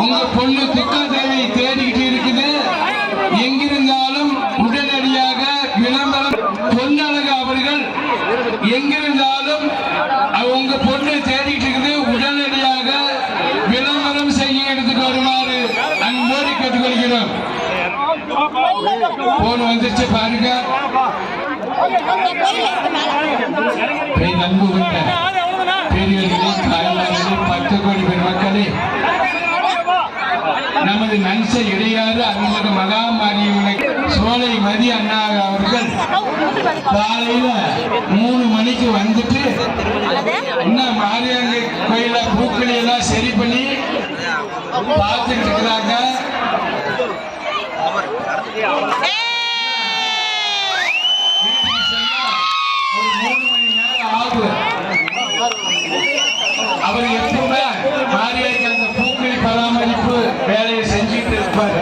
உங்க பொண்ணு துக்காதேவி தேடிக்கிட்டு இருக்குது. எங்கிருந்தாலும் உடனடியாக விளம்பரம். பொன்னழகு அவர்கள் எங்கிருந்தாலும் உங்க பொண்ணு தேடிக்கிட்டு இருக்குது. உடனடியாக விளம்பரம் செய்ய எடுத்துட்டு வருமாறு அன்போடு கேட்டுக்கொள்கிறோம். போன் வந்துருச்சு பாருங்க. அன்பு கொண்ட பெரியவர்களே, தாய்மார்களே, 10 கோடி பெருமக்களே, நமது நன்ச இடையாறு அருள்மிகு மகாமாரியம்மனை சோலை மதி அண்ணா அவர்கள் காலையில 3 மணிக்கு வந்துட்டு இன்னும் மாரியாங்க கோயில பூக்களை எல்லாம் சரி பண்ணி பார்த்துட்டு இருக்கிறாங்க. ஒரு 3 மணி நேரம் ஆகும். அவர் எப்பவுமே மாரியாக்கு அந்த பூக்களை பராமரிப்பு வேலையை செஞ்சுட்டு இருப்பாரு.